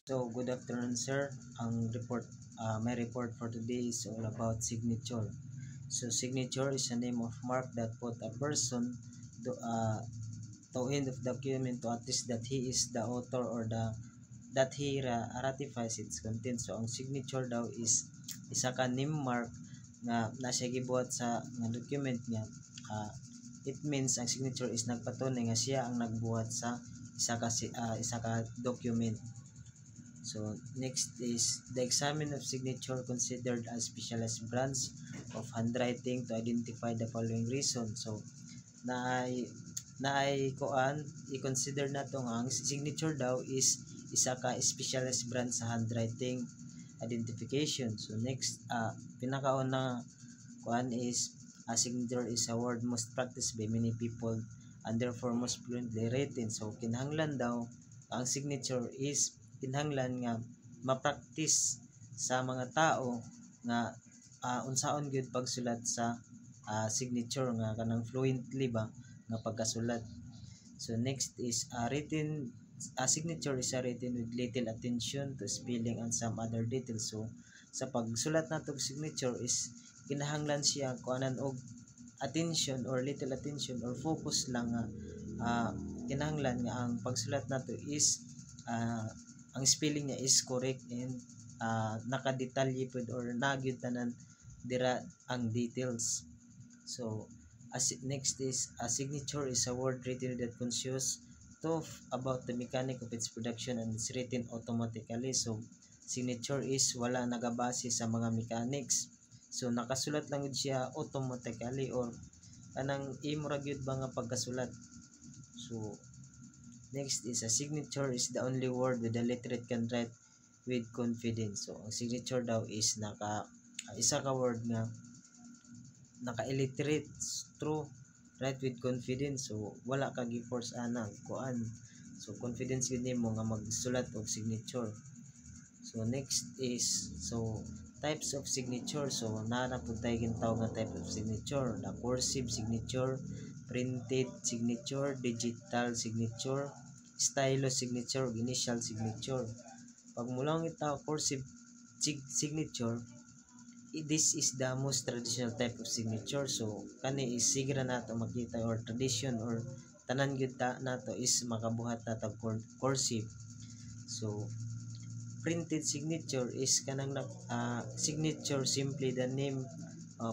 So, good afternoon, sir. My report for today is all about signature. So, signature is a name of mark that put a person to end of document to attest that he is the author or that he ratifies its content. So, ang signature daw is isa ka name mark nga nasa gibuhat sa nga document niya. It means ang signature is nagpatunay nga siya ang nagbuhat sa isa ka document. So next is the examine of signature considered as specialized branch of handwriting to identify the following reason. So naay kuan i-consider nato nga ang signature daw is isa ka specialized branch sa handwriting identification. So next pinakauna kuan is a signature is a word most practiced by many people and therefore most fluently written. So kinahanglan daw ang signature is kinahanglan nga ma-practice sa mga tao nga unsaon gyud pagsulat sa signature nga kanang fluently ba nga pagkasulat. So next is a signature is a written with little attention to spelling and some other details. So sa pagsulat natong signature is kinahanglan siya kuanan og attention or little attention or focus lang nga kinahanglan nga ang pagsulat nato is ang spelling niya is correct and nakadetalye pod or nagyud tanan dira ang details. So next is a signature is a word written that conscious about the mechanic of its production and it's written automatically. So signature is wala nagabase sa mga mechanics. So nakasulat lang siya automatically or kanang imo ra gyud ba nga pagkasulat. So next is a signature is the only word with the literate can write with confidence. So ang signature daw is isa ka word nga naka-illiterate true write with confidence. So wala ka gi-force kuan. So confidence gid nimo nga magsulat og signature. So next is types of signature. So naa pud tay gintawag nga type of signature, the cursive signature, printed signature, digital signature, stylus signature, initial signature. Pag mulang itaw cursive signature, this is the most traditional type of signature. So kani is sigira nato makita or tradition or tanan gyud nato is makabuhat nato cursive. So printed signature is kanang signature simply the name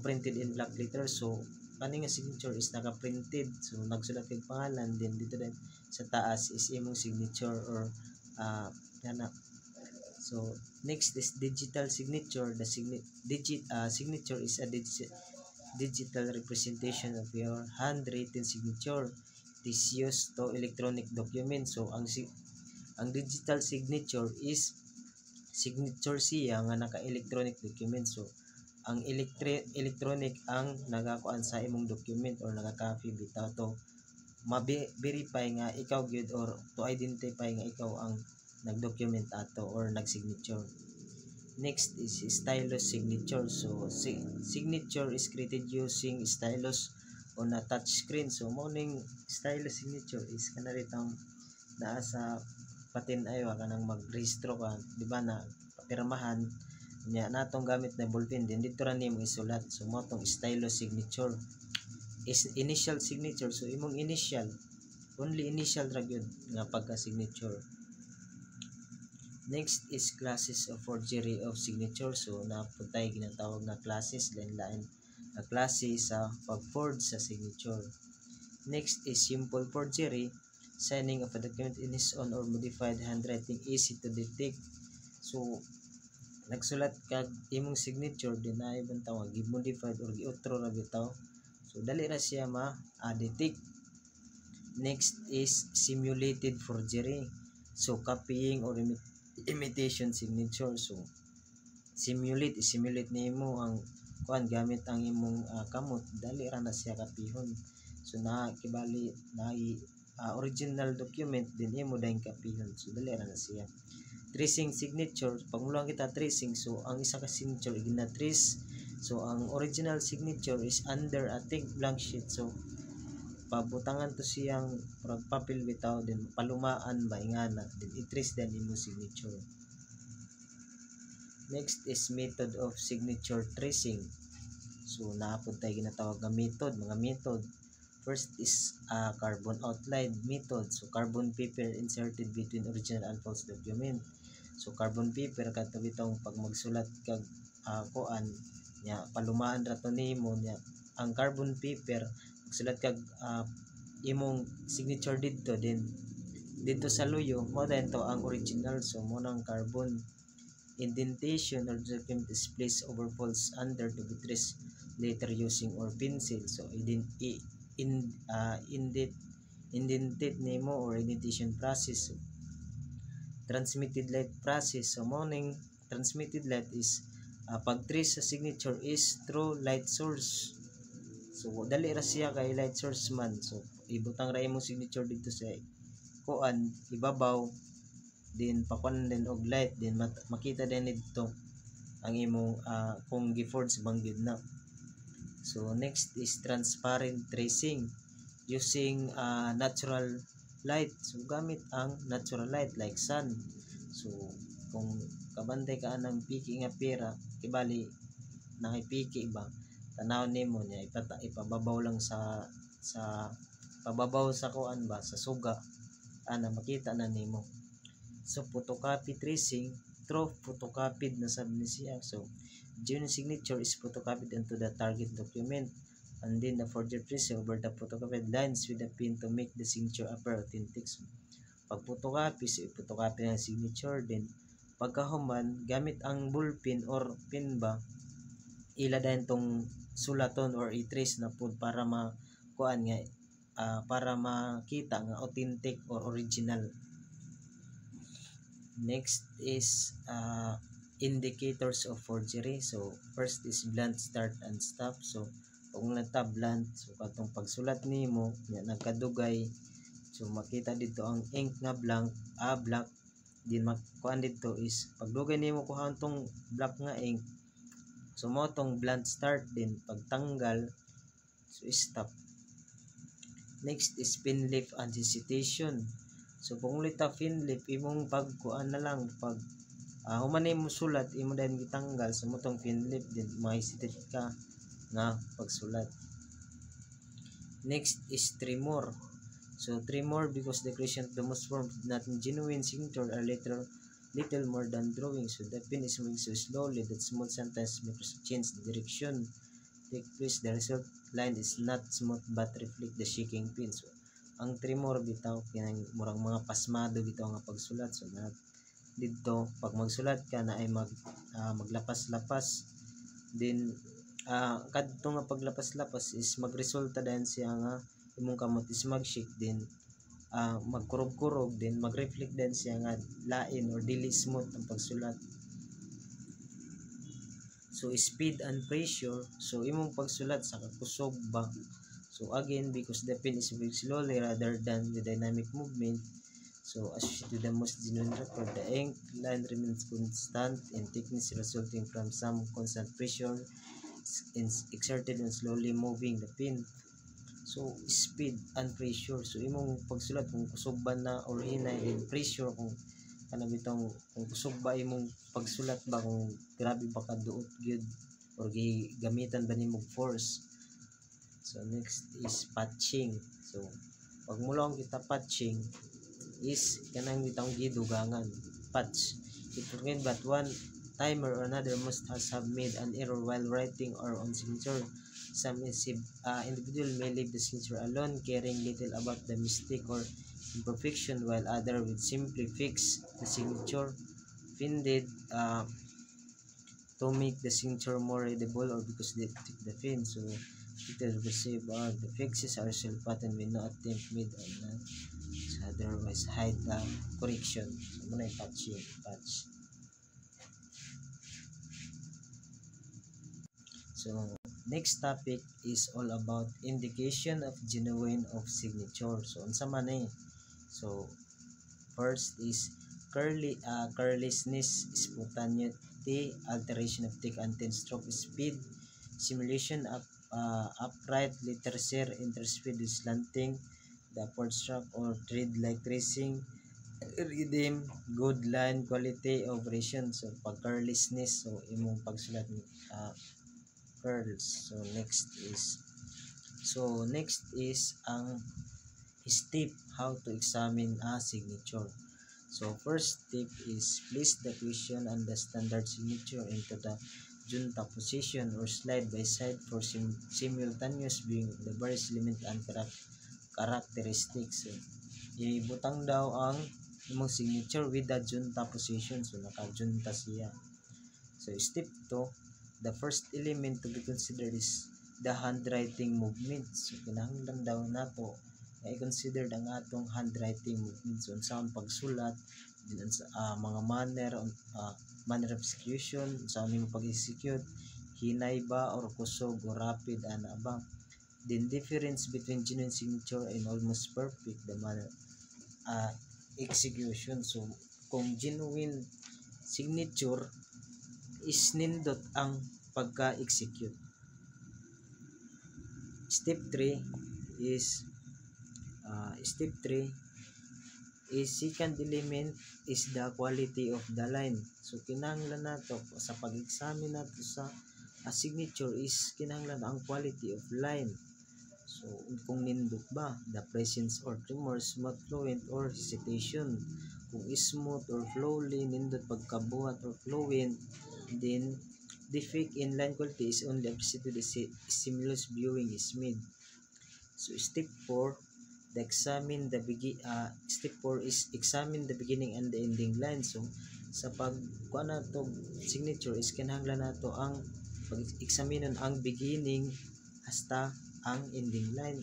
printed in black letters. So kani nga signature is naka-printed, so nagsulat kay pangalan din dito din sa taas is imong signature or kana. So next is digital signature. The signature is a digital representation of your handwritten signature. It is used to electronic documents. So ang digital signature is signature siya nga naka-electronic document. So ang electronic ang nagakuan sa imong document or nagaka-copy bitaw to ma-verify nga ikaw gyud or to identify nga ikaw ang nag-document ato or nag-signature. Next is stylus signature. So signature is created using stylus on a touch screen. So morning stylus signature is kanari tang naa sa patin ayo kanang mag-rehistro ka, di ba na papirmahan nya natong gamit na ballpen din dito ra nimo isulat. So mo tong stylus signature is initial signature. So imong initial only initial ra gyud nga pagka signature. Next is classes of forgery of signature. So napuntay ginatawag na classes lain-lain na klase sa pag-forge sa signature. Next is simple forgery, signing of a document in his own or modified handwriting, easy to detect. So nagsulat kag imong signature dinay bitaw gi-modified or gi-outro ra bitaw. So dali ra siya ma-detect. Next is simulated forgery. So copying or imitation signature. So simulate nimo ang kuan gamit ang imong kamot, dali ra na siya kapihon. So kibali original document din imo dayon kapihon. So dali ra na siya. Tracing signature, pag mulang kita tracing, so ang isa ka signature gina-trace. So ang original signature is under a thick blank sheet. So pabutangan to siyang murag papel bitaw, then palumaan ba ingana, then i-trace din imo signature. Next is method of signature tracing. So naapod tayo ginatawag nga method, mga method. First is carbon outline method. So carbon paper inserted between original and false document. So carbon paper kadto bitong pag magsulat kag kuan nya palumaan ra to nimo nya ang carbon paper magsulat kag imong signature didto, then dito sa luyo mo din to ang original. So mo nang carbon indentation or document is placed over false under to be traced later using or pencil. So indentate nimo or indentation process. So, transmitted light process. So morning transmitted light is pag trace sa signature is through light source. So dali ra siya kay light source man. So ibutang ra imong signature dito sa kuan ibabaw, din pakuan din og light, din makita din dito ang imong kung gi-forge banggid na. So next is transparent tracing using natural light. So gamit ang natural light like sun. So kung kabantay ka ng piki nga pera, ibali nakipiki ba, tanaw nimo niya ipababaw lang sa pababaw sa kuan ba sa suga ana makita na nimo. So photocopy tracing, through photocopied na sab ni siya. So genuine signature is photocopied into the target document, and then the forger trace over the photocopied lines with the pen to make the signature appear authentic. So, pag photocopy, so photocopy ng signature, then pagkahuman gamit ang ballpen or pen ba, ila din tong sulaton or i-trace na pud para makuan nga para makita nga authentic or original. Next is indicators of forgery. So first is blunt start and stop. So kung nagta blunt, so katong pagsulat nimo nya nagkadugay, so makita dito ang ink nga black, din makuan dito is pagdugay nimo kuha tong black nga ink, so mo tong blunt start, din pagtanggal so stop. Next is pen leaf and hesitation. So kung lita pen leaf imong pagkuan na lang pag human mo sulat imo din gitanggal, so mo tong pen leaf din ma-hesitate ka nga pagsulat. Next is tremor. So tremor because the creation of the most form not genuine signature are little more than drawing. So the pen is moving so slowly that small sometimes makes change the direction take place. The result line is not smooth but reflect the shaking pen. So ang tremor bitaw kinang murang mga pasmado bitaw nga pagsulat. So na dito pag magsulat ka na ay maglapas-lapas, din kadto nga paglapas-lapas is magresulta din siya nga imong kamot is mag-shake, din magkurog-kurog, din mag-reflect din siya nga lain or dili smooth ang pagsulat. So speed and pressure, so imong pagsulat sa kusog ba, so again because the pen is moving slowly rather than the dynamic movement, so associated with the most genuine record, the ink line remains constant in thickness resulting from some constant pressure exerted in slowly moving the pen. So speed and pressure, so imong pagsulat kung kusog ba na or hinay, din pressure kung bitong kung kusog ba imong pagsulat ba, kung grabe ba ka duot gyud or gamitan ba nimo force. So next is patching. So pag mulong kita patching is kanang bitong gidugangan patch. It means that one time or another must have made an error while writing or on signature. Some individual may leave the signature alone, caring little about the mistake or imperfection, while other will simply fix the signature pended to make the signature more readable or because they took the pen. So it will receive the fixes are self-pattern with no attempt made on that, so otherwise hide the correction. So muna patch. So next topic is all about indication of genuine of signature. So unsa man eh. So first is carelessness, spontaneity, alteration of tick and 10 stroke speed, simulation of upright, letter C, interspeed is slanting, the upward stroke or thread like tracing, rhythm, good line quality of operation. So pag carelessness, so imong pagsulat ni curls. So next is ang step how to examine a signature. So first step is place the question and the standard signature into the junta position or slide by side for simultaneous viewing of the various element and characteristics. So ibutang daw ang imong signature with the junta position. So naka-junta siya. So step 2, the first element to be considered is the handwriting movement. So kinahanglan daw nato na i-consider ang atong handwriting movement. So unsa ang pagsulat, din sa mga manner of execution, sa nimo pag-execute, hinay ba or kusog or rapid ana ba. Then difference between genuine signature and almost perfect, the manner execution. So kung genuine signature is nindot ang pagka-execute. Step 3 is second element is the quality of the line. So kinahanglan nato sa pag-examine nato sa signature is kinahanglan ang quality of line. So kung nindot ba, the presence or tremor, smooth, fluent or hesitation. Kung smooth or flowly, nindot pagkabuhat or fluent, then defect in line quality is only appreciated as stimulus viewing is made. So step 4 is examine the beginning and the ending line. So sa pagkuha nato signature is kinahanglan nato ang pag-examinon ang beginning hasta ang ending line.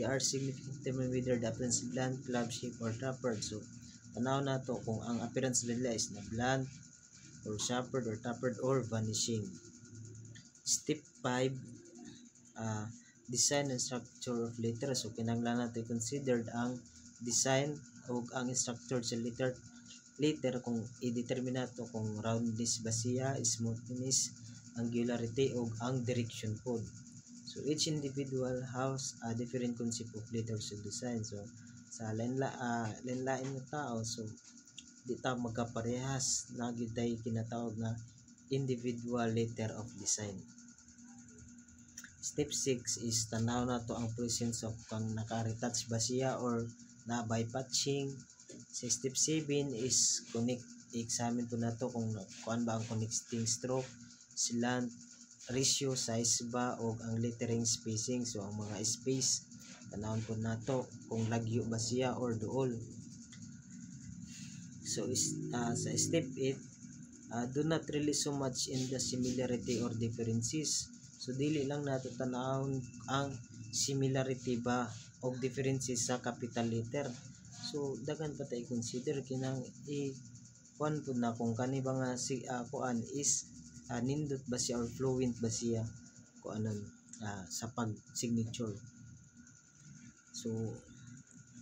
They are significant determine whether the appearance blunt, club shape or tapered. So tanaw nato kung ang appearance nila is na blunt or sharpened or tapered or vanishing. Step 5, design and structure of letter. So kinahanglan nato i-consider ang design o ang structure sa letter kung i-determine nato kung roundness ba siya, smoothness, angularity o ang direction pod. So each individual has a different concept of letters of design. So sa lain-lain nga tao, so di ta magkaparehas na gyud tay kinatawag nga individual letter of design. Step 6 is tanaw nato ang presence of kung naka-retouch ba siya or na by-patching. Sa step 7 is examine to nato kung kuan ba ang connecting stroke, slant, ratio, size ba o ang lettering spacing. So ang mga space tanawon po nato kung lagyo ba siya or duol. So sa step 8, do not rely so much in the similarity or differences. So dili lang nato tanawon ang similarity ba o differences sa capital letter. So daghan pa tay consider kinang kuan pud na kung kani ba nga kuan is nindot ba siya or fluent ba siya kuanon sa pag signature. So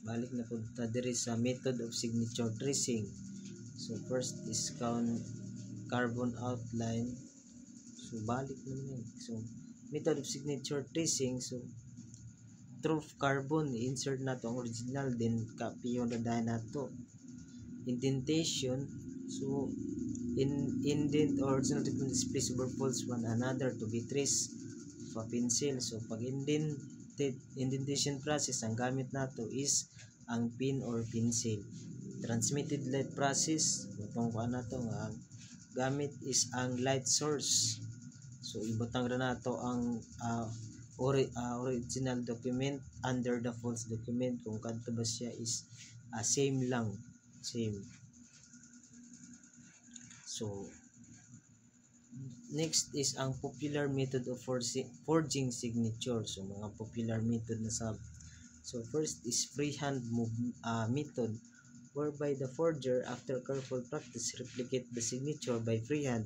balik na pud ta diri sa method of signature tracing. So first is carbon outline. So balik naman so method of signature tracing. So through carbon insert nato ang original, then copy yung dadahan nato. Indentation, so indent or original treatment is place over false one another to be traced sa pencil. So pag indentation process, ang gamit nato is ang pen or pencil. Transmitted light process, butong kuan nato nga gamit is ang light source. So ibutang ra nato ang original document under the false document kung kadto ba siya is same lang, same. So next is ang popular method of forging signature. So mga popular method na sab. So first is freehand method, whereby the forger after careful practice replicate the signature by freehand.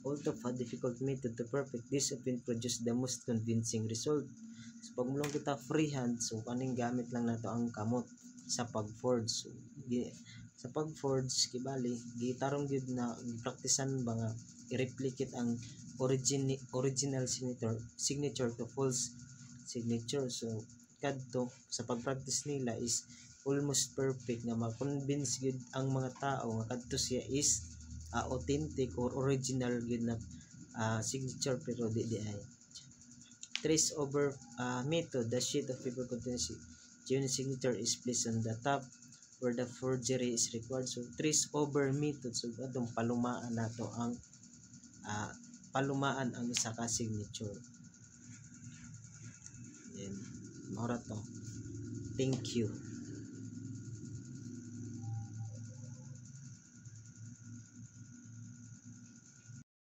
Although a difficult method to perfect, this often produce the most convincing result. So pag mulong kita freehand, so kaning gamit lang nato ang kamot sa pag-forge. So sa pag-forge kibali gitarong gyud na gipraktisan ba nga i-replicate ang original signature to false signature. So kadto sa pagpractice nila is almost perfect nga ma-convince gyud ang mga tao nga kadto siya is authentic or original gyud na signature, pero di ay trace over method. The sheet of paper contains genuine signature is placed on the top where the forgery is required. So trace over method, so atong palumaan nato ang palumaan ang isa ka signature. Then mora to. Thank you.